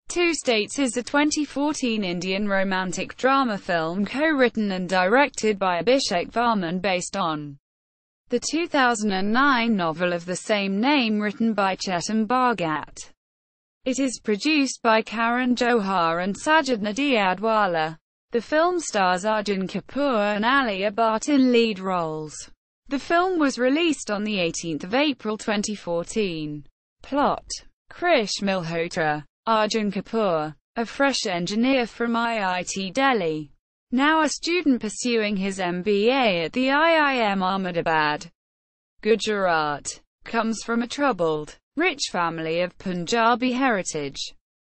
Two States is a 2014 Indian romantic drama film co-written and directed by Abhishek Varman based on the 2009 novel of the same name written by Chetan Bhagat. It is produced by Karan, Johar and Sajid Nadiadwala. The film stars Arjun, Kapoor and Alia Bhatt in lead roles. The film was released on 18 April 2014. Plot: Krish Malhotra, Arjun Kapoor, a fresh engineer from IIT Delhi, now a student pursuing his MBA at the IIM Ahmedabad, Gujarat, comes from a troubled, rich family of Punjabi heritage.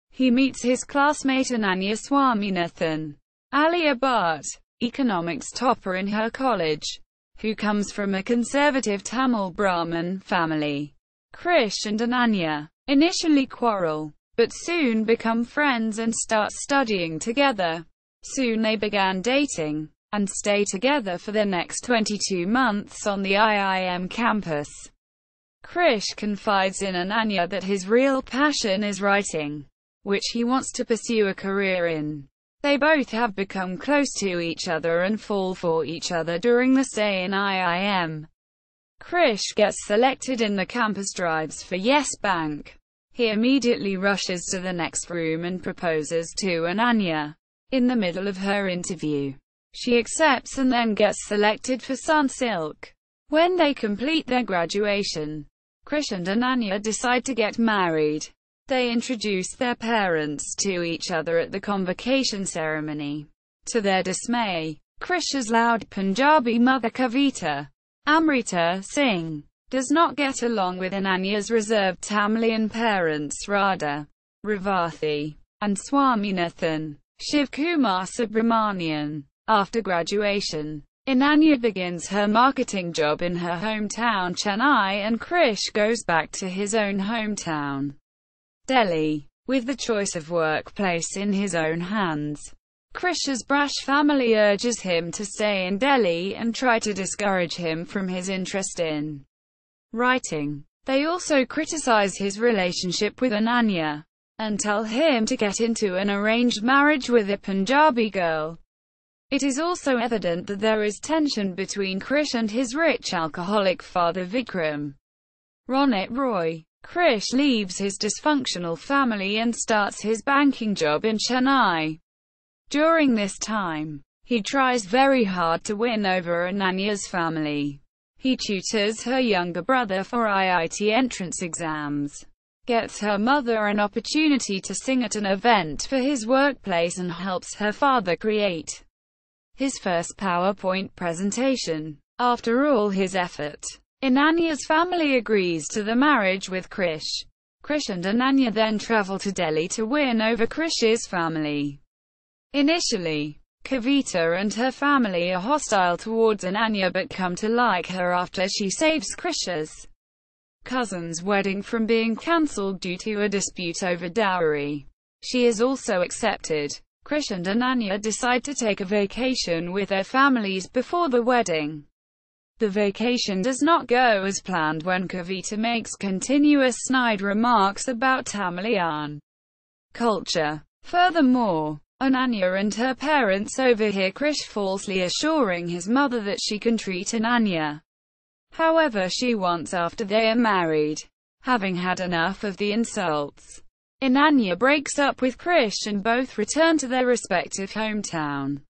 He meets his classmate Ananya Swaminathan, Alia Bhatt, economics topper in her college, who comes from a conservative Tamil Brahmin family. Krish and Ananya initially quarrel, but soon become friends and start studying together. Soon they began dating, and stay together for the next 22 months on the IIM campus. Krish confides in Ananya that his real passion is writing, which he wants to pursue a career in. They both have become close to each other and fall for each other during the stay in IIM. Krish gets selected in the campus drives for Yes Bank. He immediately rushes to the next room and proposes to Ananya. In the middle of her interview, she accepts and then gets selected for Sunsilk. When they complete their graduation, Krish and Ananya decide to get married. They introduce their parents to each other at the convocation ceremony. To their dismay, Krish's loud Punjabi mother Kavita Amrita Singh does not get along with Ananya's reserved Tamilian parents Radha, Ravathi, and Swaminathan, Shivkumar Subramanian. After graduation, Ananya begins her marketing job in her hometown Chennai and Krish goes back to his own hometown, Delhi, with the choice of workplace in his own hands. Krish's brash family urges him to stay in Delhi and try to discourage him from his interest in writing. They also criticize his relationship with Ananya, and tell him to get into an arranged marriage with a Punjabi girl. It is also evident that there is tension between Krish and his rich alcoholic father Vikram Ronit Roy. Krish leaves his dysfunctional family and starts his banking job in Chennai. During this time, he tries very hard to win over Ananya's family. He tutors her younger brother for IIT entrance exams, gets her mother an opportunity to sing at an event for his workplace and helps her father create his first PowerPoint presentation. After all his effort, Ananya's family agrees to the marriage with Krish. Krish and Ananya then travel to Delhi to win over Krish's family. Initially, Kavita and her family are hostile towards Ananya but come to like her after she saves Krish's cousin's wedding from being cancelled due to a dispute over dowry. She is also accepted. Krish and Ananya decide to take a vacation with their families before the wedding. The vacation does not go as planned when Kavita makes continuous snide remarks about Tamilian culture. Furthermore, Ananya and her parents overhear Krish falsely assuring his mother that she can treat Ananya however she wants after they are married. Having had enough of the insults, Ananya breaks up with Krish and both return to their respective hometown.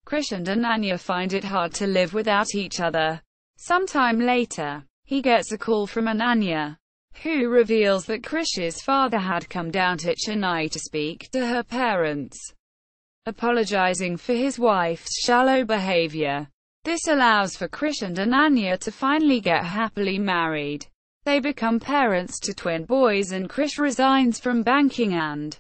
Krish and Ananya find it hard to live without each other. Sometime later, he gets a call from Ananya, who reveals that Krish's father had come down to Chennai to speak to her parents, apologizing for his wife's shallow behavior. This allows for Krish and Ananya to finally get happily married. They become parents to twin boys and Krish resigns from banking and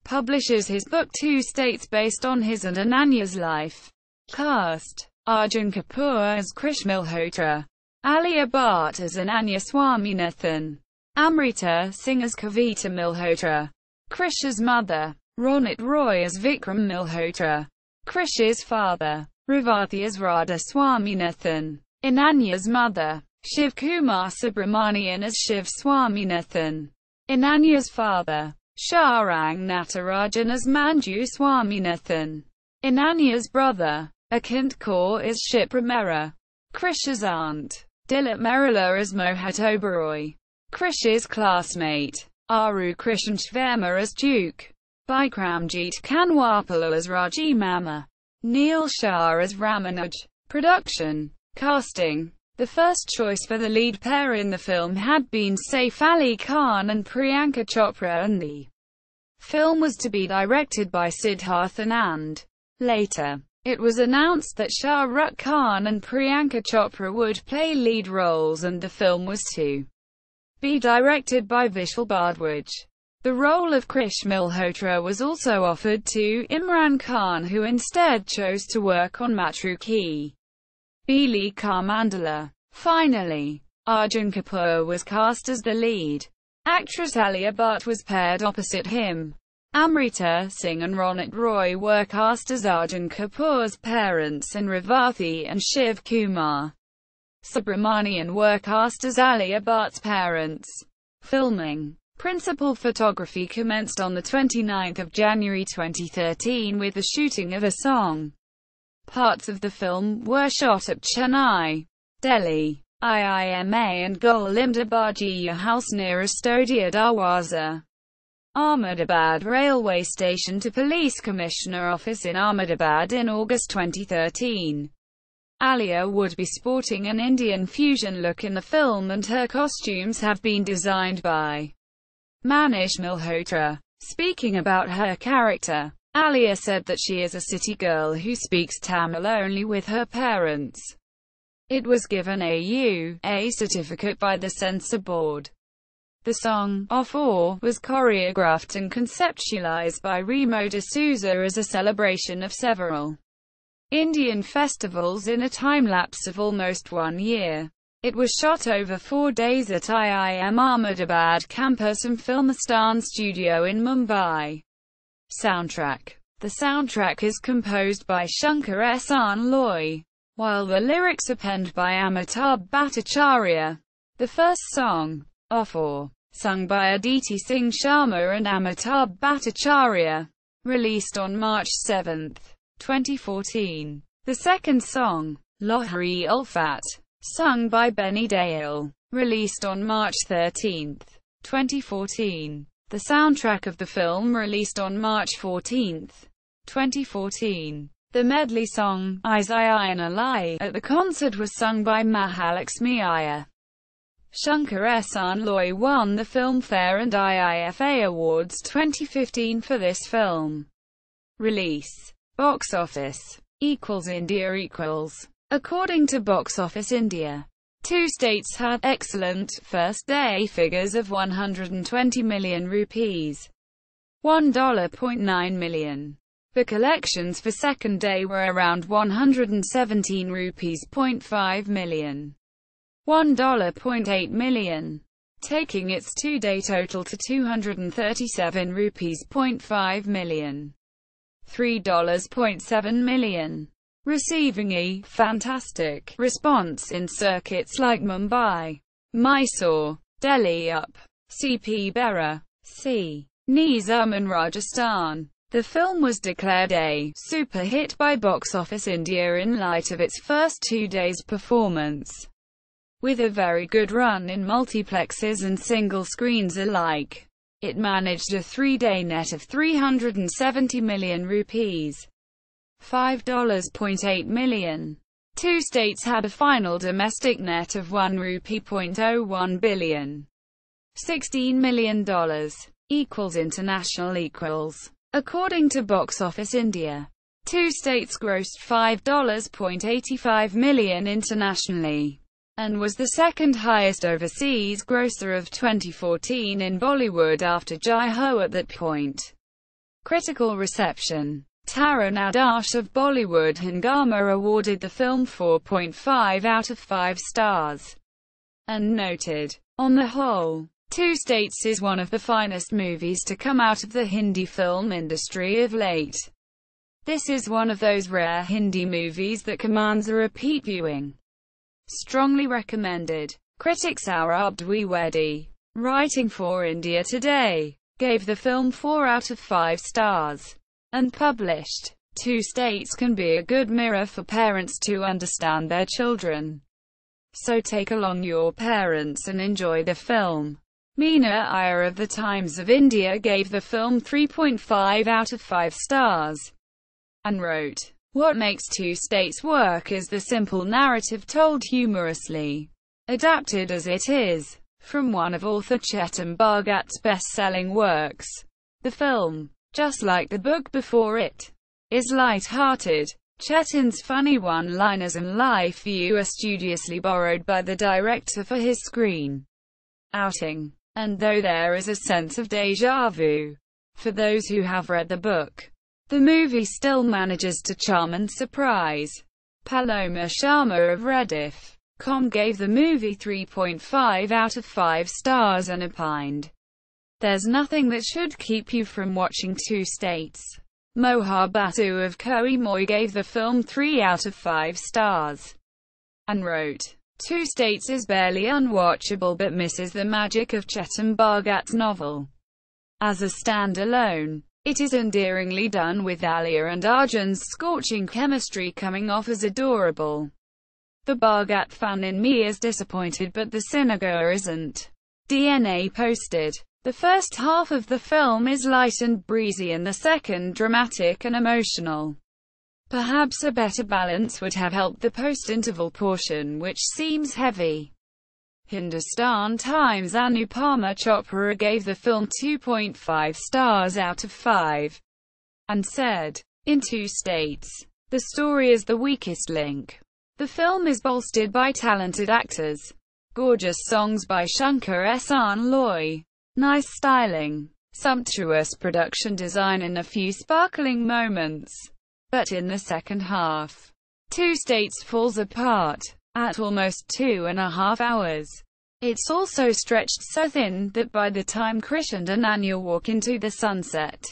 publishes his book Two States based on his and Ananya's life. Cast: Arjun Kapoor as Krish Malhotra, Alia Bhatt as Ananya Swaminathan, Amrita Singh as Kavita Malhotra, Krish's mother, Ronit Roy as Vikram Malhotra, Krish's father, Ravathi as Radha Swaminathan, Ananya's mother, Shivkumar Subramanian as Shiv Swaminathan, Ananya's father, Sharang Natarajan as Manju Swaminathan. Inanya's brother. Akant Kaur as Shipramera. Krish's aunt. Dilip Merila as Mohat Oberoi. Krish's classmate. Aru Krishnshverma as Duke. Bikramjit Kanwapala as Raji Mama. Neil Shah as Ramanuj. Production. Casting. The first choice for the lead pair in the film had been Saif Ali Khan and Priyanka Chopra, and the film was to be directed by Siddharth Anand. Later, it was announced that Shah Rukh Khan and Priyanka Chopra would play lead roles and the film was to be directed by Vishal Bhardwaj. The role of Krish Malhotra was also offered to Imran Khan, who instead chose to work on Matru Ki Bili Ka Mandala. Finally, Arjun Kapoor was cast as the lead. Actress Alia Bhatt was paired opposite him. Amrita Singh and Ronit Roy were cast as Arjun Kapoor's parents, and Revathi and Shiv Kumar Subramanian were cast as Alia Bhatt's parents. Filming. Principal photography commenced on 29 January 2013 with the shooting of a song. Parts of the film were shot at Chennai, Delhi, IIMA and Golimdabaji House near Astodia Darwaza. Ahmedabad Railway Station to Police Commissioner Office in Ahmedabad in August 2013. Alia would be sporting an Indian fusion look in the film and her costumes have been designed by Manish Malhotra. Speaking about her character, Alia said that she is a city girl who speaks Tamil only with her parents. It was given a certificate by the censor board. The song, Off Or, was choreographed and conceptualized by Remo D'Souza as a celebration of several Indian festivals in a time-lapse of almost 1 year. It was shot over 4 days at IIM Ahmedabad campus and Filmistan studio in Mumbai. Soundtrack. The soundtrack is composed by Shankar Ehsaan Loy, while the lyrics are penned by Amitabh Bhattacharya. The first song, Off Or, sung by Aditi Singh Sharma and Amitabh Bhattacharya, released on March 7, 2014. The second song, Lohri Ulfat, sung by Benny Dale, released on March 13, 2014. The soundtrack of the film released on March 14, 2014. The medley song, Isayana Lai, at the concert was sung by Mahalakshmi Iyer. Shankar Ehsaan Loy won the Filmfare and IIFA Awards 2015 for this film. Release. Box office. India equals. According to Box Office India, 2 states had excellent first-day figures of 120 million rupees, $1.9 million. The collections for second day were around 117 rupees, $0.5 million, $1.8 million, taking its 2-day total to 237 rupees, $0.5 million, $3.7 million. Receiving a fantastic response in circuits like Mumbai, Mysore, Delhi Up, CP Bera, C. Nizam and Rajasthan. The film was declared a super hit by Box Office India in light of its first 2 days' performance, with a very good run in multiplexes and single screens alike. It managed a 3-day net of 370 million rupees. $5.8 million. 2 states had a final domestic net of 1 rupee .01 billion. $16 million. International equals. According to Box Office India, 2 states grossed $5.85 million internationally, and was the second highest overseas grosser of 2014 in Bollywood after Jai Ho at that point. Critical reception. Taran Adarsh of Bollywood Hungama awarded the film 4.5 out of 5 stars, and noted, on the whole, 2 States is one of the finest movies to come out of the Hindi film industry of late. This is one of those rare Hindi movies that commands a repeat viewing. Strongly recommended. Critics Arab Dwivedi. Writing for India Today. gave the film 4 out of 5 stars. Unpublished. Two States can be a good mirror for parents to understand their children. So take along your parents and enjoy the film. Meena Iyer of the Times of India gave the film 3.5 out of 5 stars and wrote, "What makes Two States work is the simple narrative told humorously, adapted as it is, from one of author Chetan Bhagat's best-selling works. The film, just like the book before it, is light-hearted. Chetan's funny one-liners and life view are studiously borrowed by the director for his screen outing. And though there is a sense of déjà vu for those who have read the book, the movie still manages to charm and surprise." Paloma Sharma of Rediff.com gave the movie 3.5 out of 5 stars and opined, "There's nothing that should keep you from watching Two States." Mohar Basu of Koi Moi gave the film 3 out of 5 stars and wrote, "Two States is barely unwatchable but misses the magic of Chetan Bhagat's novel. As a standalone, it is endearingly done with Alia and Arjun's scorching chemistry coming off as adorable. The Bhagat fan in me is disappointed but the cinegoer isn't." DNA posted, "The first half of the film is light and breezy and the second dramatic and emotional. Perhaps a better balance would have helped the post-interval portion which seems heavy." Hindustan Times Anupama Chopra gave the film 2.5 stars out of 5 and said, "In Two States, the story is the weakest link. The film is bolstered by talented actors, gorgeous songs by Shankar Ehsaan Loy, nice styling, sumptuous production design and a few sparkling moments. But in the second half, Two States falls apart. At almost 2.5 hours, it's also stretched so thin that by the time Krish and Ananya walk into the sunset,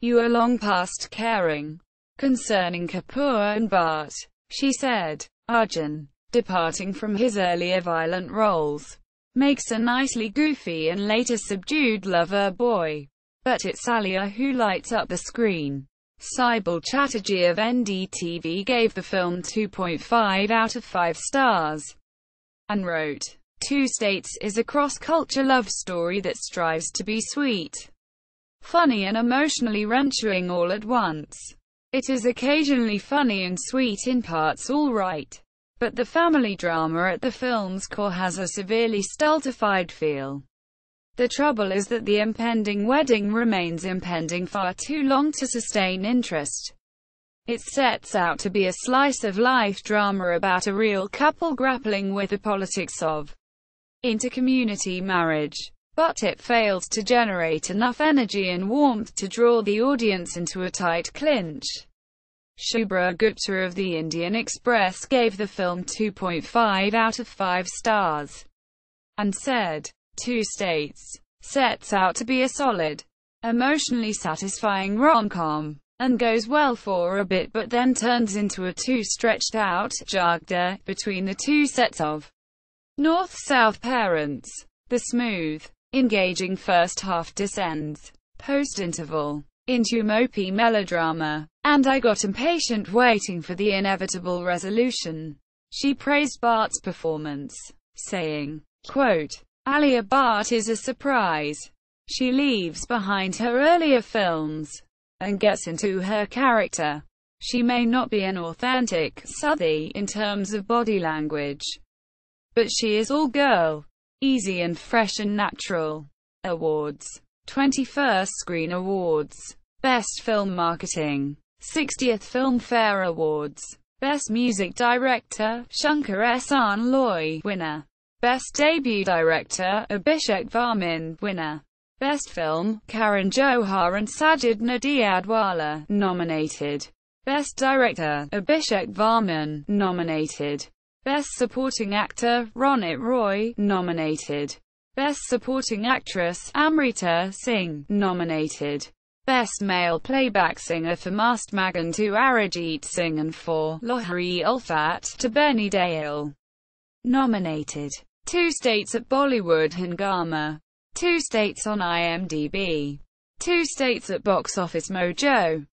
you are long past caring." Concerning Kapoor and Bhatt, she said, "Arjun, departing from his earlier violent roles, makes a nicely goofy and later subdued lover boy. But it's Alia who lights up the screen." Saibal Chatterjee of NDTV gave the film 2.5 out of 5 stars and wrote, "Two States is a cross-culture love story that strives to be sweet, funny and emotionally wrenching all at once. It is occasionally funny and sweet in parts all right, but the family drama at the film's core has a severely stultified feel. The trouble is that the impending wedding remains impending far too long to sustain interest. It sets out to be a slice-of-life drama about a real couple grappling with the politics of intercommunity marriage, but it fails to generate enough energy and warmth to draw the audience into a tight clinch." Shubhra Gupta of the Indian Express gave the film 2.5 out of 5 stars and said, "Two States sets out to be a solid, emotionally satisfying rom-com, and goes well for a bit but then turns into a too stretched-out jagda between the two sets of north-south parents. The smooth, engaging first half descends, post-interval, into mopey melodrama, and I got impatient waiting for the inevitable resolution." She praised Bhatt's performance, saying, quote, "Alia Bhatt is a surprise. She leaves behind her earlier films and gets into her character. She may not be an authentic Southie in terms of body language, but she is all girl, easy and fresh and natural." Awards. 21st Screen Awards. Best Film Marketing. 60th Filmfare Awards. Best Music Director, Shankar Ehsaan Loy, winner. Best Debut Director, Abhishek Varman, winner. Best Film, Karan, Johar and Sajid Nadiadwala, nominated. Best Director, Abhishek Varman, nominated. Best Supporting Actor, Ronit Roy, nominated. Best Supporting Actress, Amrita Singh, nominated. Best Male Playback Singer for Mast Magan to Arijit Singh and for Lohri Ulfat to Benny Dale, nominated. Two States at Bollywood Hangama. 2 states on IMDb, 2 states at Box Office Mojo.